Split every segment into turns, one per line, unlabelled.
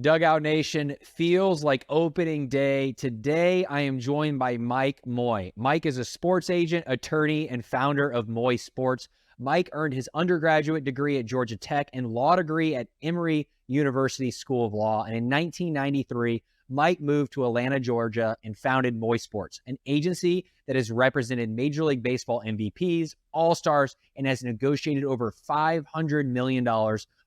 Dugout Nation, feels like opening day. Today, I am joined by Mike Moye. Mike is a sports agent, attorney, and founder of Moye Sports. Mike earned his undergraduate degree at Georgia Tech and law degree at Emory University School of Law. And in 1993, Mike moved to Atlanta, Georgia, and founded Moye Sports, an agency that has represented Major League Baseball MVPs, All-Stars, and has negotiated over $500 million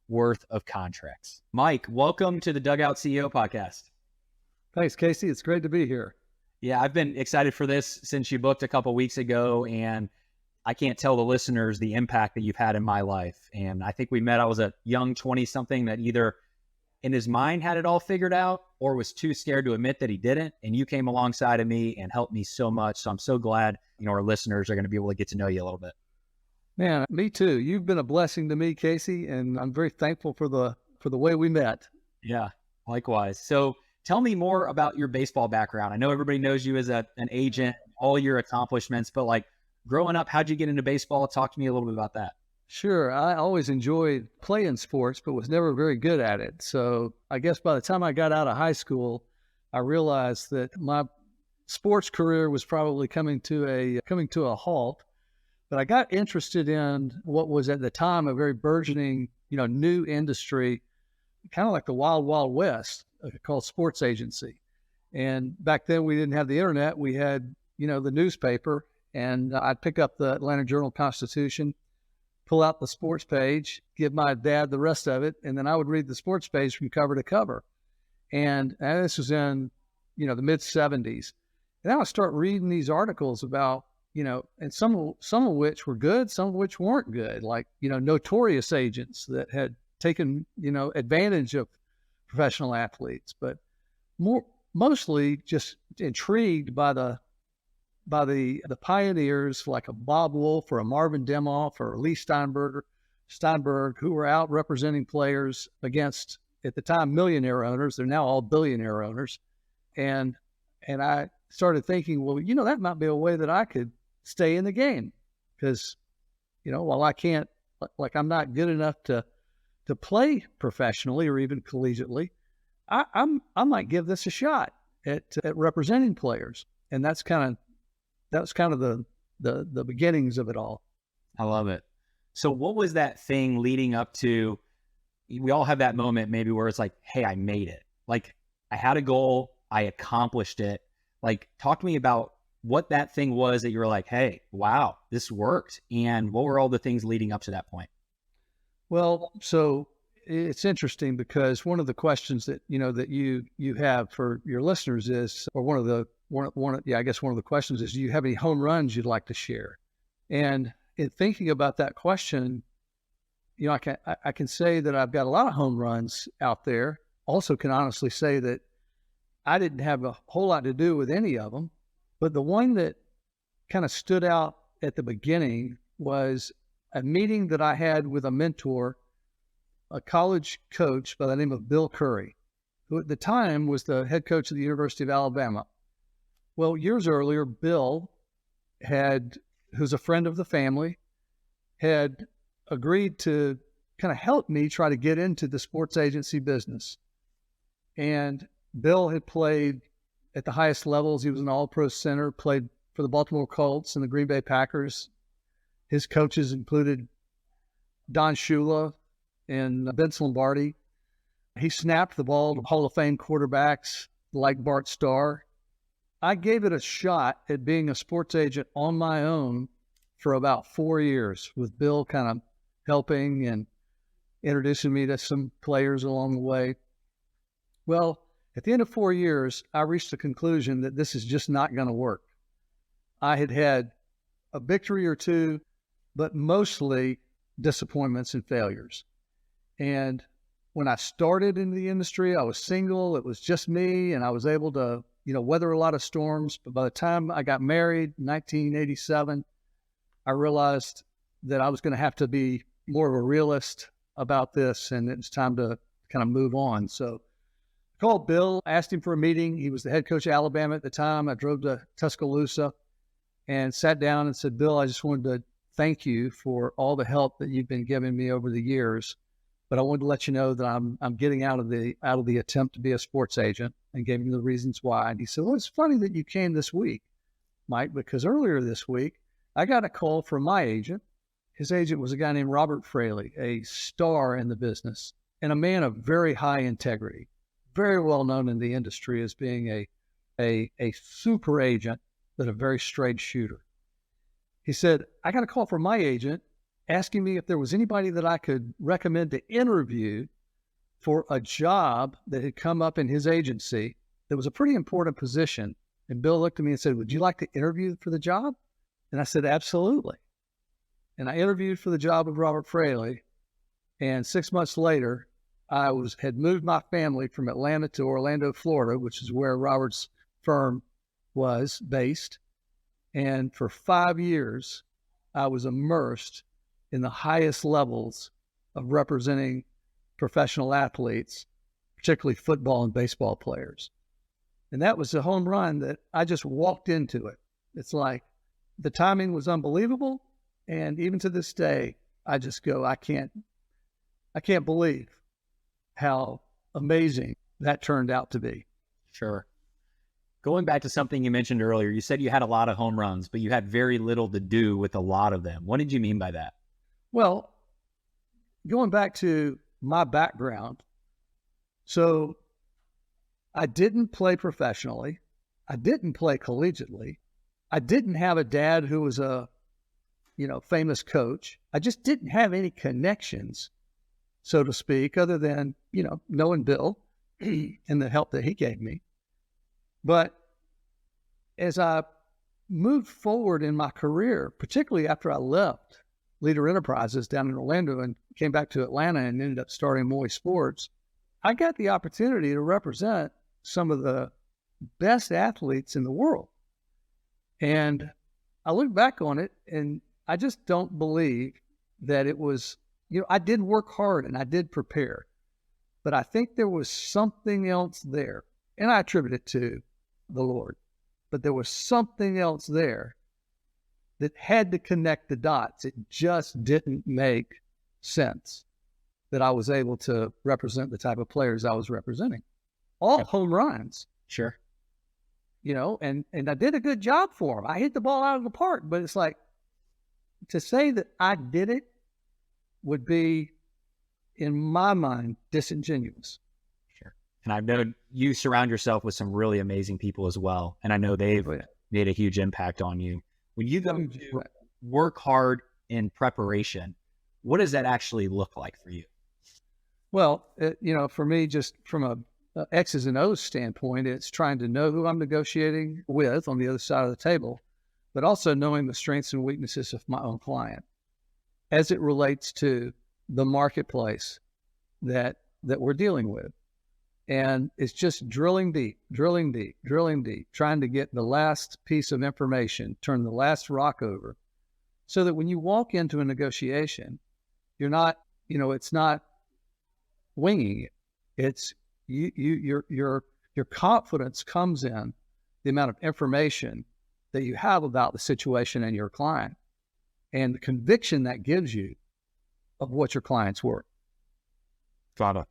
worth of contracts. Mike, welcome to the Dugout CEO podcast.
Thanks, Casey. It's great to be here.
Yeah, I've been excited for this since you booked a couple weeks ago, and I can't tell the listeners the impact that you've had in my life. And I think we met, I was a young 20-something that either in his mind had it all figured out or was too scared to admit that he didn't. And you came alongside of me and helped me so much. So I'm so glad, our listeners are going to be able to get to know you a little bit.
Man, me too. You've been a blessing to me, Casey, and I'm very thankful for the way we met.
Yeah, likewise. So tell me more about your baseball background. I know everybody knows you as an agent, all your accomplishments, but like growing up, how'd you get into baseball? Talk to me a little bit about that.
Sure. I always enjoyed playing sports, but was never very good at it. So I guess by the time I got out of high school, I realized that my sports career was probably coming to a halt. But I got interested in what was at the time a very burgeoning, new industry, kind of like the Wild Wild West, called sports agency. And back then we didn't have the internet. We had, the newspaper, and I'd pick up the Atlanta Journal-Constitution, pull out the sports page, give my dad the rest of it, and then I would read the sports page from cover to cover. And this was in, the mid-'70s. And I would start reading these articles about, and some of which were good, some of which weren't good, like, notorious agents that had taken, advantage of professional athletes, but mostly just intrigued by the pioneers like a Bob Wolf or a Marvin Demoff or Lee Steinberg, who were out representing players against, at the time, millionaire owners. They're now all billionaire owners. And I started thinking, well, that might be a way that I could stay in the game, because, while I can't, like, I'm not good enough to play professionally or even collegiately, I might give this a shot at representing players. And that was kind of the beginnings of it all.
I love it. So what was that thing leading up to, we all have that moment maybe where it's like, hey, I made it. Like, I had a goal, I accomplished it. Like, talk to me about what that thing was that you were like, hey, wow, this worked. And what were all the things leading up to that point?
Well, so it's interesting because one of the questions that, that you have for your listeners is, or one of the questions is, do you have any home runs you'd like to share? And in thinking about that question, I can say that I've got a lot of home runs out there. Also can honestly say that I didn't have a whole lot to do with any of them. But the one that kind of stood out at the beginning was a meeting that I had with a mentor, a college coach by the name of Bill Curry, who at the time was the head coach of the University of Alabama. Well, years earlier, Bill who's a friend of the family, had agreed to kind of help me try to get into the sports agency business. And Bill had played at the highest levels. He was an all-pro center, played for the Baltimore Colts and the Green Bay Packers. His coaches included Don Shula and Vince Lombardi. He snapped the ball to Hall of Fame quarterbacks like Bart Starr. I gave it a shot at being a sports agent on my own for about 4 years, with Bill kind of helping and introducing me to some players along the way. Well, at the end of 4 years, I reached the conclusion that this is just not going to work. I had had a victory or two, but mostly disappointments and failures. And when I started in the industry, I was single. It was just me, and I was able to, weather a lot of storms. But by the time I got married in 1987, I realized that I was going to have to be more of a realist about this, and it was time to kind of move on. So I called Bill, asked him for a meeting. He was the head coach of Alabama at the time. I drove to Tuscaloosa and sat down and said, Bill, I just wanted to thank you for all the help that you've been giving me over the years. but I wanted to let you know that I'm getting out of the attempt to be a sports agent, and gave him the reasons why. And he said, well, it's funny that you came this week, Mike, because earlier this week, I got a call from my agent. His agent was a guy named Robert Fraley, a star in the business and a man of very high integrity, very well known in the industry as being a super agent, but a very straight shooter. He said, I got a call from my agent asking me if there was anybody that I could recommend to interview for a job that had come up in his agency that was a pretty important position. And Bill looked at me and said, would you like to interview for the job? And I said, absolutely. And I interviewed for the job of Robert Fraley. And 6 months later, I had moved my family from Atlanta to Orlando, Florida, which is where Robert's firm was based. And for 5 years, I was immersed in the highest levels of representing professional athletes, particularly football and baseball players. And that was a home run that I just walked into it. It's like the timing was unbelievable. And even to this day, I just go, I can't believe how amazing that turned out to be.
Sure. Going back to something you mentioned earlier, you said you had a lot of home runs, but you had very little to do with a lot of them. What did you mean by that?
Well, going back to my background, so I didn't play professionally. I didn't play collegiately. I didn't have a dad who was a, famous coach. I just didn't have any connections, so to speak, other than, knowing Bill and the help that he gave me. But as I moved forward in my career, particularly after I left Leader Enterprises down in Orlando and came back to Atlanta and ended up starting Moye Sports, I got the opportunity to represent some of the best athletes in the world. And I look back on it and I just don't believe that it was, I did work hard and I did prepare, but I think there was something else there. And I attribute it to the Lord, but there was something else there that had to connect the dots. It just didn't make sense that I was able to represent the type of players I was representing. All home runs.
Sure.
And I did a good job for them. I hit the ball out of the park, but it's like, to say that I did it would be, in my mind, disingenuous.
Sure. And I've known you surround yourself with some really amazing people as well. And I know they've made a huge impact on you. When you go to work hard in preparation, what does that actually look like for you?
Well, for me, just from a X's and O's standpoint, it's trying to know who I'm negotiating with on the other side of the table, but also knowing the strengths and weaknesses of my own client as it relates to the marketplace that we're dealing with. And it's just drilling deep, trying to get the last piece of information, turn the last rock over, so that when you walk into a negotiation, you're not, it's not winging it. It's your confidence comes in the amount of information that you have about the situation and your client, and the conviction that gives you of what your client's worth.
Got it.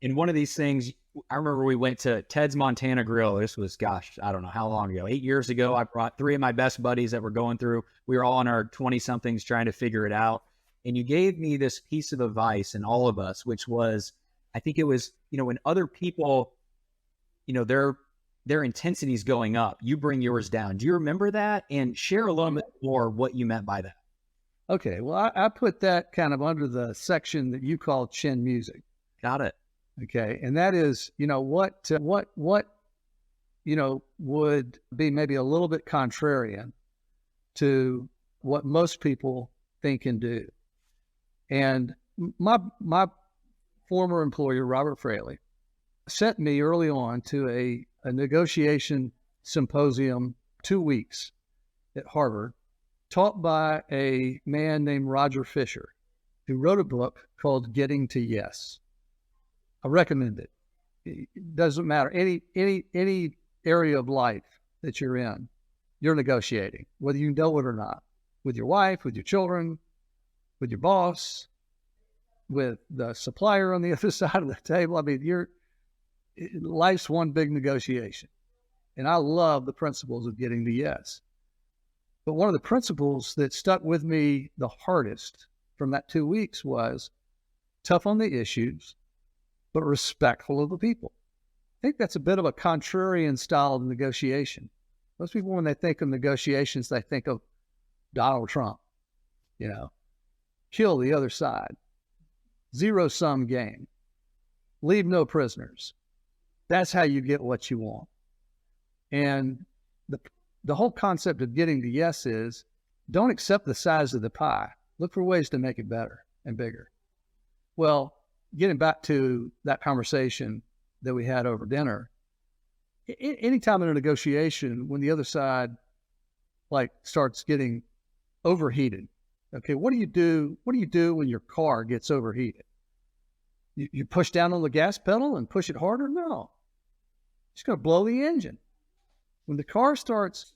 In one of these things, I remember we went to Ted's Montana Grill. This was, I don't know how long ago, 8 years ago. I brought 3 of my best buddies that were going through. We were all in our 20-somethings trying to figure it out. And you gave me this piece of advice, and all of us, which was, I think it was, when other people, their intensity is going up, you bring yours down. Do you remember that? And share a little bit more what you meant by that.
Okay. Well, I put that kind of under the section that you call chin music.
Got it.
Okay. And that is, what would be maybe a little bit contrarian to what most people think and do. And my former employer, Robert Fraley, sent me early on to a negotiation symposium, 2 weeks at Harvard, taught by a man named Roger Fisher, who wrote a book called Getting to Yes. I recommend it. It doesn't matter. Any area of life that you're in, you're negotiating, whether you know it or not, with your wife, with your children, with your boss, with the supplier on the other side of the table. I mean, life's one big negotiation. And I love the principles of getting the yes. But one of the principles that stuck with me the hardest from that 2 weeks was tough on the issues, but respectful of the people. I think that's a bit of a contrarian style of negotiation. Most people, when they think of negotiations, they think of Donald Trump, kill the other side, zero-sum game, leave no prisoners. That's how you get what you want. And the whole concept of getting the yes is don't accept the size of the pie. Look for ways to make it better and bigger. Well, getting back to that conversation that we had over dinner, anytime in a negotiation, when the other side starts getting overheated, okay, what do you do? What do you do when your car gets overheated? You push down on the gas pedal and push it harder? No, it's going to blow the engine. When the car starts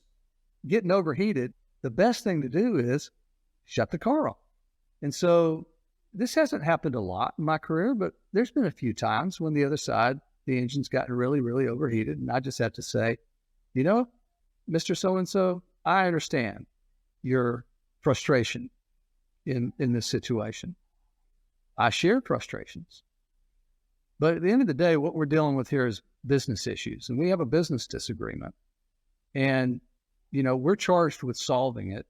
getting overheated, the best thing to do is shut the car off. And so this hasn't happened a lot in my career, but there's been a few times when the other side, the engine's gotten really, really overheated. And I just have to say, Mr. So-and-so, I understand your frustration in this situation. I share frustrations. But at the end of the day, what we're dealing with here is business issues. And we have a business disagreement. And, we're charged with solving it.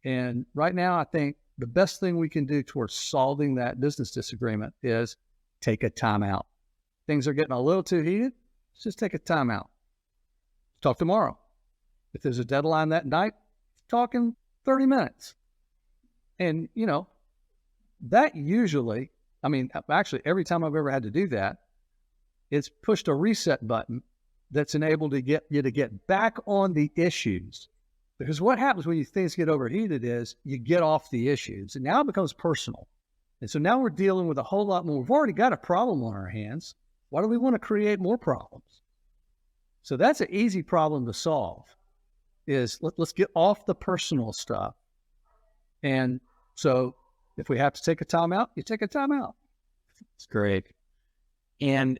And right now, I think the best thing we can do towards solving that business disagreement is take a timeout. Things are getting a little too heated. Let's just take a timeout. Talk tomorrow. If there's a deadline that night, talk in 30 minutes. And, that usually, actually, every time I've ever had to do that, it's pushed a reset button that's enabled to get you to get back on the issues. Because what happens when things get overheated is you get off the issues, and now it becomes personal. And so now we're dealing with a whole lot more. We've already got a problem on our hands. Why do we want to create more problems? So that's an easy problem to solve, is let's get off the personal stuff. And so if we have to take a timeout, you take a timeout.
It's great. And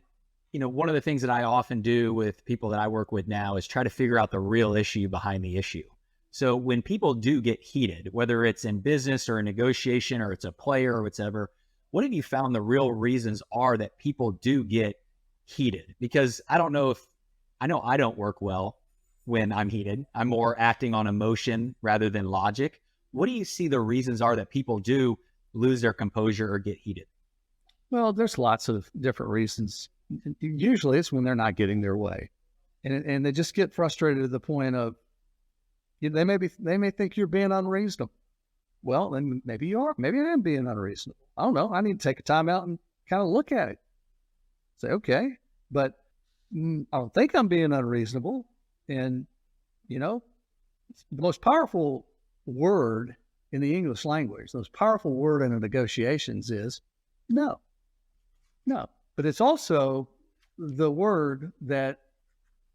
one of the things that I often do with people that I work with now is try to figure out the real issue behind the issue. So when people do get heated, whether it's in business or a negotiation or it's a player or whatever, what have you found the real reasons are that people do get heated? Because I know I don't work well when I'm heated. I'm more acting on emotion rather than logic. What do you see the reasons are that people do lose their composure or get heated?
Well, there's lots of different reasons. Usually it's when they're not getting their way, and they just get frustrated to the point of, they may think you're being unreasonable. Well, then maybe you are. Maybe I am being unreasonable. I don't know. I need to take a time out and kind of look at it. Say, okay, but I don't think I'm being unreasonable. And, the most powerful word in the English language, the most powerful word in the negotiations is no. No. But it's also the word that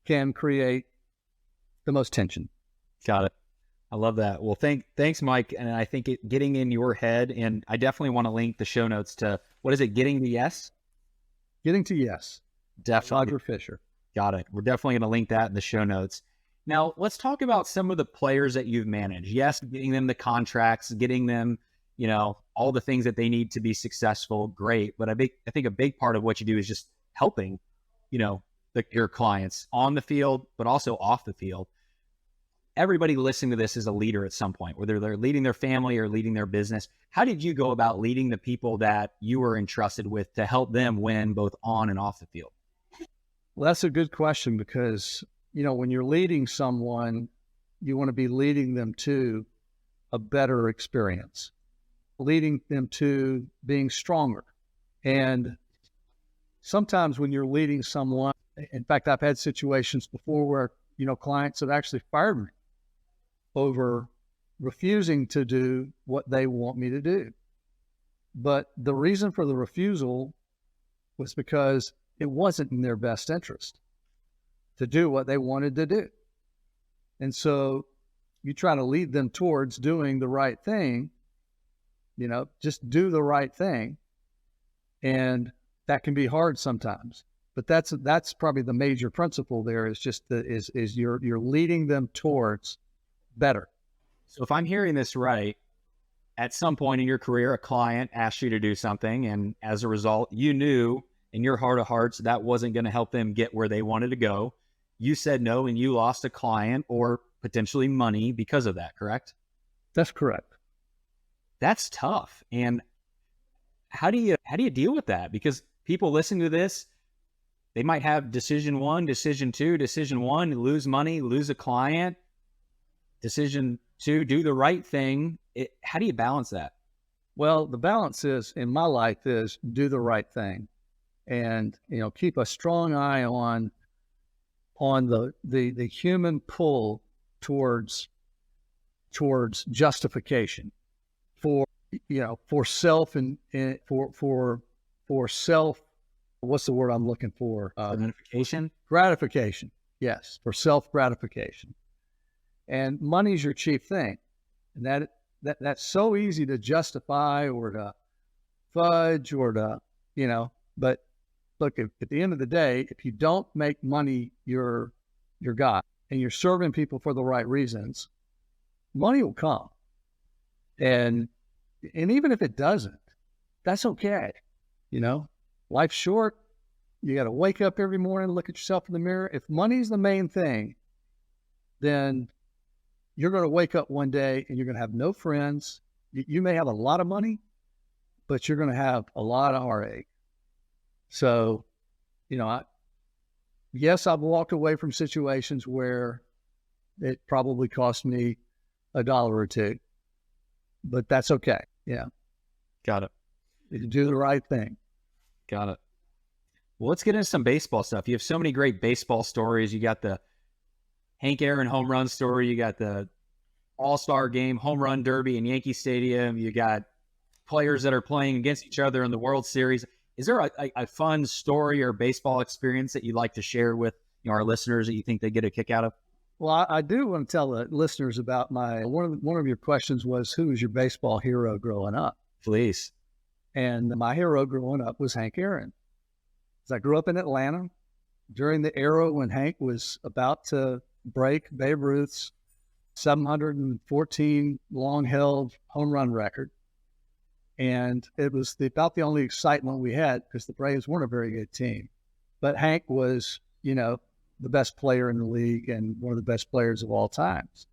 can create the most tension.
Got it. I love that. Well, thanks, Mike. And I think getting in your head, and I definitely want to link the show notes to, what is it? Getting to yes?
Getting to yes.
Definitely.
Roger Fisher.
Got it. We're definitely going to link that in the show notes. Now, let's talk about some of the players that you've managed. Yes, getting them the contracts, getting them, all the things that they need to be successful. Great. But I think a big part of what you do is just helping, your clients on the field, but also off the field. Everybody listening to this is a leader at some point, whether they're leading their family or leading their business. How did you go about leading the people that you were entrusted with to help them win both on and off the field?
Well, that's a good question, because, when you're leading someone, you want to be leading them to a better experience, leading them to being stronger. And sometimes when you're leading someone, in fact, I've had situations before where, clients have actually fired me over refusing to do what they want me to do. But the reason for the refusal was because it wasn't in their best interest to do what they wanted to do. And so you try to lead them towards doing the right thing, just do the right thing. And that can be hard sometimes. But that's probably the major principle there is just is you're leading them towards better.
So if I'm hearing this right, at some point in your career, a client asked you to do something, and as a result, you knew in your heart of hearts that wasn't going to help them get where they wanted to go. You said no, and you lost a client or potentially money because of that, correct?
That's correct.
That's tough. And how do you deal with that? Because people listening to this, they might have decision one, decision two, decision one, lose money, lose a client, decision two, do the right thing. How do you balance that?
Well, the balance is in my life is do the right thing, and keep a strong eye on the human pull towards justification for self and for self. What's the word I'm looking for?
Gratification.
Gratification. Yes, for self gratification. And money's your chief thing, and that's so easy to justify or to fudge or to But look, at the end of the day, if you don't make money your God and you're serving people for the right reasons, money will come. And even if it doesn't, that's okay. Life's short. You got to wake up every morning, look at yourself in the mirror. If money's the main thing, then you're going to wake up one day and you're going to have no friends. You may have a lot of money, but you're going to have a lot of heartache. So, yes, I've walked away from situations where it probably cost me $1 or $2, but that's okay. Yeah.
Got it.
You do the right thing.
Got it. Well, let's get into some baseball stuff. You have so many great baseball stories. You got the Hank Aaron home run story. You got the All-Star game, home run derby in Yankee Stadium. You got players that are playing against each other in the World Series. Is there a fun story or baseball experience that you'd like to share with our listeners that you think they get a kick out of?
Well, I do want to tell the listeners about one of your questions was, who was your baseball hero growing up?
Please.
And my hero growing up was Hank Aaron. As I grew up in Atlanta during the era when Hank was about to break Babe Ruth's 714 long-held home run record. And it was about the only excitement we had because the Braves weren't a very good team. But Hank was, the best player in the league and one of the best players of all times.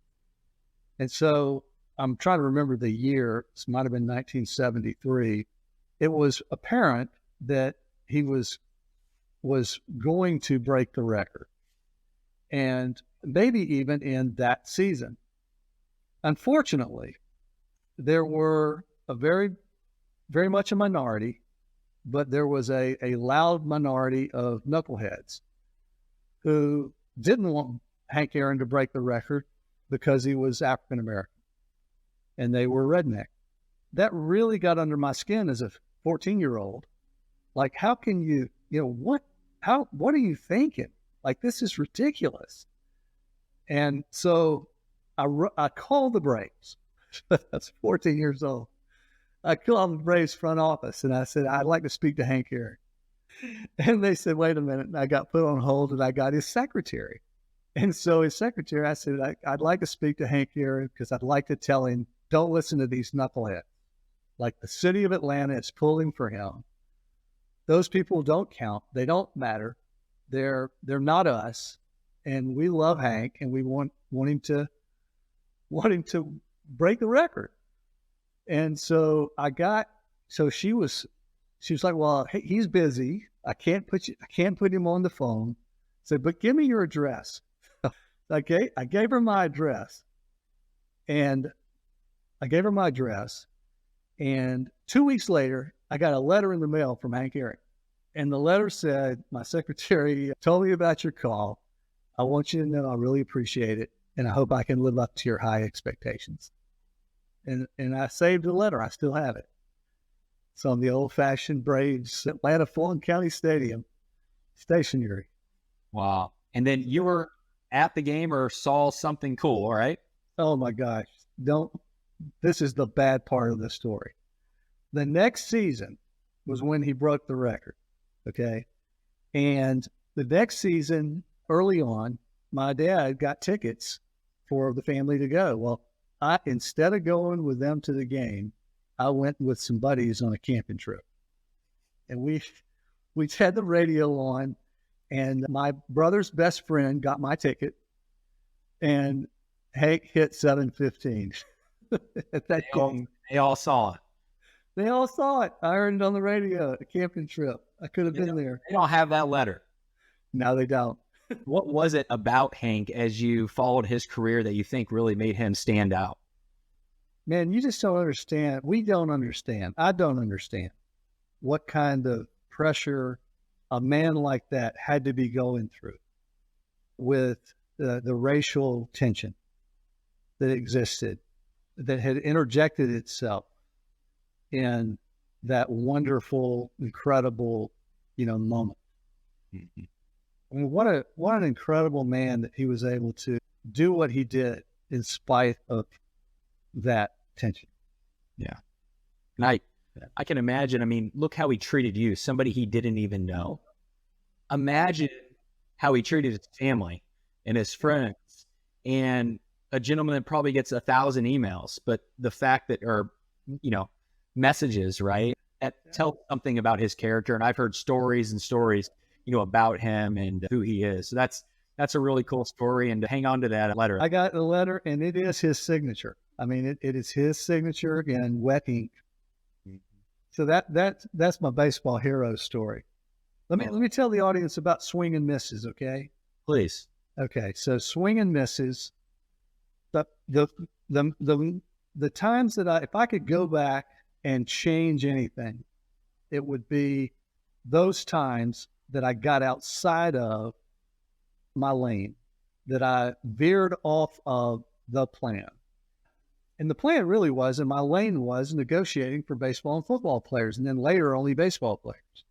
And so I'm trying to remember the year. This might have been 1973. It was apparent that he was going to break the record, and maybe even in that season. Unfortunately, there were a very, very much a minority, but there was a loud minority of knuckleheads who didn't want Hank Aaron to break the record because he was African American and they were redneck. That really got under my skin as a 14-year-old. Like, how can you, what are you thinking? Like, this is ridiculous. And so I called the Braves. That's 14 years old. I called the Braves front office and I said, I'd like to speak to Hank Aaron. And they said, wait a minute. And I got put on hold and I got his secretary. And so his secretary, I said, I'd like to speak to Hank Aaron because I'd like to tell him, don't listen to these knuckleheads. Like, the city of Atlanta is pulling for him. Those people don't count. They don't matter. They're not us. And we love Hank and we want him to break the record. And so she was like, well, hey, he's busy. I can't put him on the phone. I said, but give me your address. Okay. I gave her my address and 2 weeks later, I got a letter in the mail from Hank Aaron. And the letter said, my secretary told me about your call. I want you to know I really appreciate it. And I hope I can live up to your high expectations. And I saved the letter. I still have it. It's on the old-fashioned Braves Atlanta Fulton County Stadium stationery.
Wow. And then you were at the game or saw something cool, right?
Oh, my gosh. This is the bad part of the story. The next season, was when he broke the record. Okay. And the next season, early on, my dad got tickets for the family to go. Well, instead of going with them to the game, I went with some buddies on a camping trip. And we had the radio on, and my brother's best friend got my ticket, and Hank hit 7:15 at that game.
They all saw it.
They all saw it. I heard it on the radio at a camping trip. I could have been there.
They don't have that letter.
No, they don't.
What was it about Hank as you followed his career that you think really made him stand out?
Man, you just don't understand. We don't understand. I don't understand what kind of pressure a man like that had to be going through with the racial tension that existed, that had interjected itself in that wonderful, incredible, moment.
Mm-hmm.
I mean, what an incredible man that he was able to do what he did in spite of that tension.
Yeah. And I can imagine, I mean, look how he treated you, somebody he didn't even know. Imagine how he treated his family and his friends, and a gentleman that probably gets 1,000 emails, but the fact that, or, messages, right, that tell something about his character. And I've heard stories and stories, about him and who he is. So that's a really cool story, and to hang on to that letter.
I got the letter, and it is his signature. I mean, it is his signature in wet ink. So that's my baseball hero story. Let me tell the audience about swing and misses, okay?
Please.
Okay, so swing and misses. The times that if I could go back and change anything, it would be those times that I got outside of my lane, that I veered off of the plan. And the plan really was, and my lane was negotiating for baseball and football players, and then later only baseball players.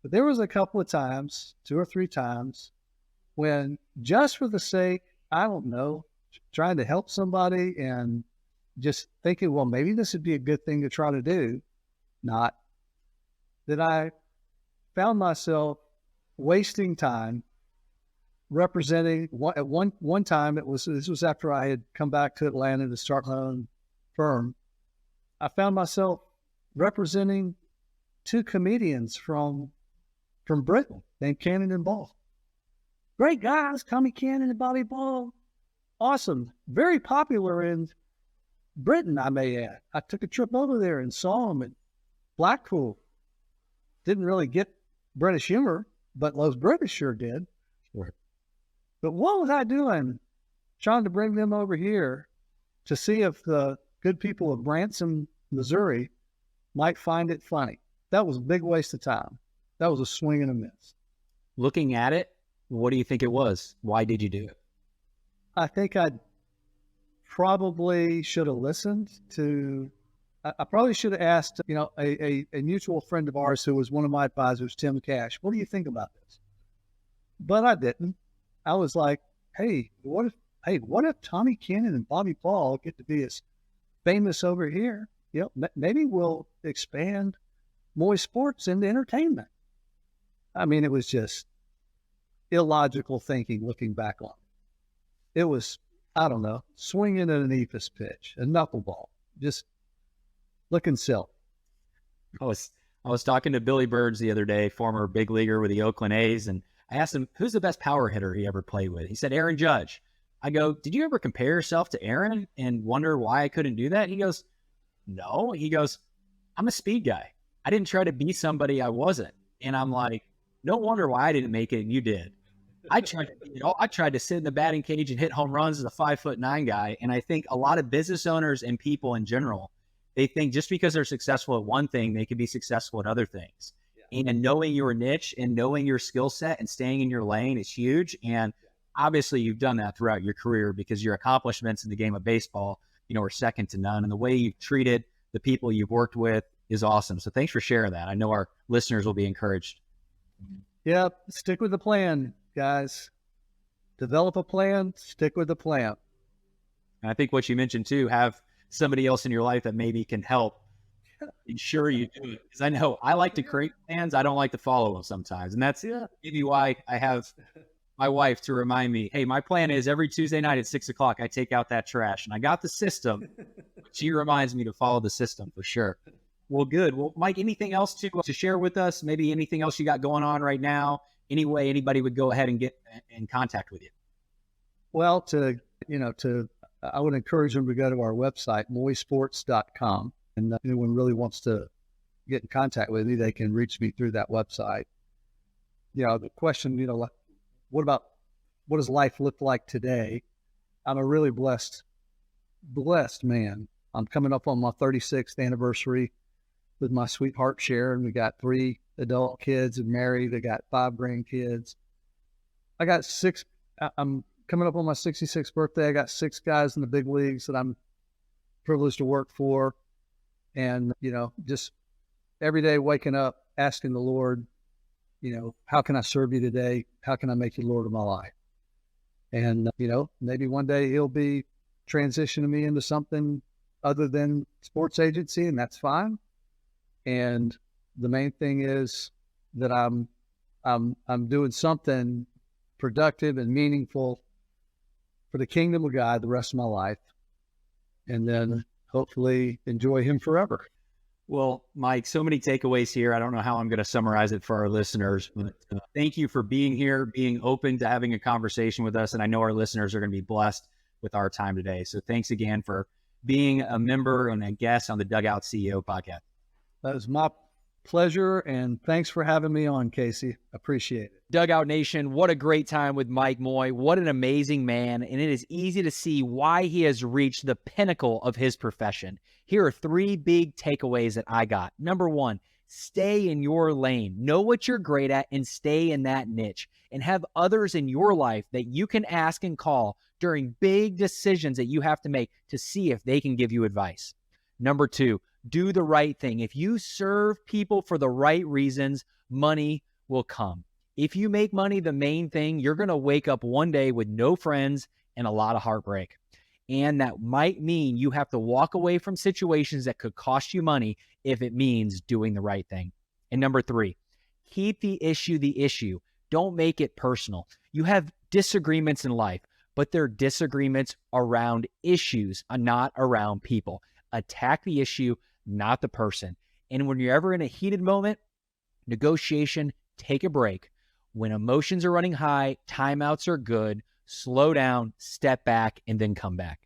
But there was a couple of times, 2 or 3 times, when just for the sake, I don't know, trying to help somebody and just thinking, well, maybe this would be a good thing to try to do, not that I found myself wasting time representing. At one time, this was after I had come back to Atlanta to start my own firm. I found myself representing 2 comedians from Britain named Cannon and Ball. Great guys, Tommy Cannon and Bobby Ball. Awesome. Very popular in Britain, I may add. I took a trip over there and saw them at Blackpool. Didn't really get British humor, but those British sure did.
Right.
But what was I doing trying to bring them over here to see if the good people of Branson, Missouri might find it funny? That was a big waste of time. That was a swing and a miss.
Looking at it, what do you think it was? Why did you do it?
I think I probably should have listened to, I probably should have asked, a mutual friend of ours who was one of my advisors, Tim Cash, what do you think about this? But I didn't. I was like, hey, what if Tommy Cannon and Bobby Ball get to be as famous over here? Maybe we'll expand Moye Sports into entertainment. I mean, it was just illogical thinking looking back on it. It was, I don't know, swinging at an eephus pitch, a knuckleball, just looking silly.
I was talking to Billy Birds the other day, former big leaguer with the Oakland A's, and I asked him, who's the best power hitter he ever played with? He said, Aaron Judge. I go, did you ever compare yourself to Aaron and wonder why I couldn't do that? He goes, no. He goes, I'm a speed guy. I didn't try to be somebody I wasn't. And I'm like, no wonder why I didn't make it and you did. I tried to sit in the batting cage and hit home runs as a 5'9" guy. And I think a lot of business owners and people in general, they think just because they're successful at one thing, they can be successful at other things. Yeah. And knowing your niche and knowing your skill set and staying in your lane is huge. And obviously you've done that throughout your career because your accomplishments in the game of baseball, are second to none. And the way you've treated the people you've worked with is awesome. So thanks for sharing that. I know our listeners will be encouraged.
Yep. Stick with the plan, guys. Develop a plan, stick with the plan.
And I think what you mentioned too, have somebody else in your life that maybe can help Ensure you do it. Because I know I like to create plans. I don't like to follow them sometimes. And that's maybe why I have my wife to remind me, hey, my plan is every Tuesday night at 6 o'clock, I take out that trash. And I got the system. She reminds me to follow the system for sure. Well, good. Well, Mike, anything else to share with us? Maybe anything else you got going on right now? Any way anybody would go ahead and get in contact with you?
Well, I would encourage them to go to our website, moyesports.com. And anyone really wants to get in contact with me, they can reach me through that website. The question, what does life look like today? I'm a really blessed man. I'm coming up on my 36th anniversary with my sweetheart Sharon. We got 3 adult kids and married. I got 5 grandkids. I got 6. I'm coming up on my 66th birthday. I got 6 guys in the big leagues that I'm privileged to work for. And, just every day waking up, asking the Lord, how can I serve you today? How can I make you Lord of my life? And, maybe one day he'll be transitioning me into something other than sports agency, and that's fine. And the main thing is that I'm doing something productive and meaningful for the kingdom of God the rest of my life, and then hopefully enjoy him forever.
Well, Mike, so many takeaways here. I don't know how I'm going to summarize it for our listeners, but thank you for being here, being open to having a conversation with us. And I know our listeners are going to be blessed with our time today. So thanks again for being a member and a guest on the Dugout CEO podcast.
That was my pleasure, and thanks for having me on, Casey. Appreciate it.
Dugout Nation, what a great time with Mike Moye. What an amazing man, and it is easy to see why he has reached the pinnacle of his profession. Here are 3 big takeaways that I got. Number 1, stay in your lane. Know what you're great at and stay in that niche, and have others in your life that you can ask and call during big decisions that you have to make to see if they can give you advice. Number 2, do the right thing. If you serve people for the right reasons, money will come. If you make money the main thing, you're going to wake up one day with no friends and a lot of heartbreak. And that might mean you have to walk away from situations that could cost you money if it means doing the right thing. And number 3, keep the issue. Don't make it personal. You have disagreements in life, but they're disagreements around issues, not around people. Attack the issue, not the person. And when you're ever in a heated moment, negotiation, take a break. When emotions are running high, timeouts are good. Slow down, step back, and then come back.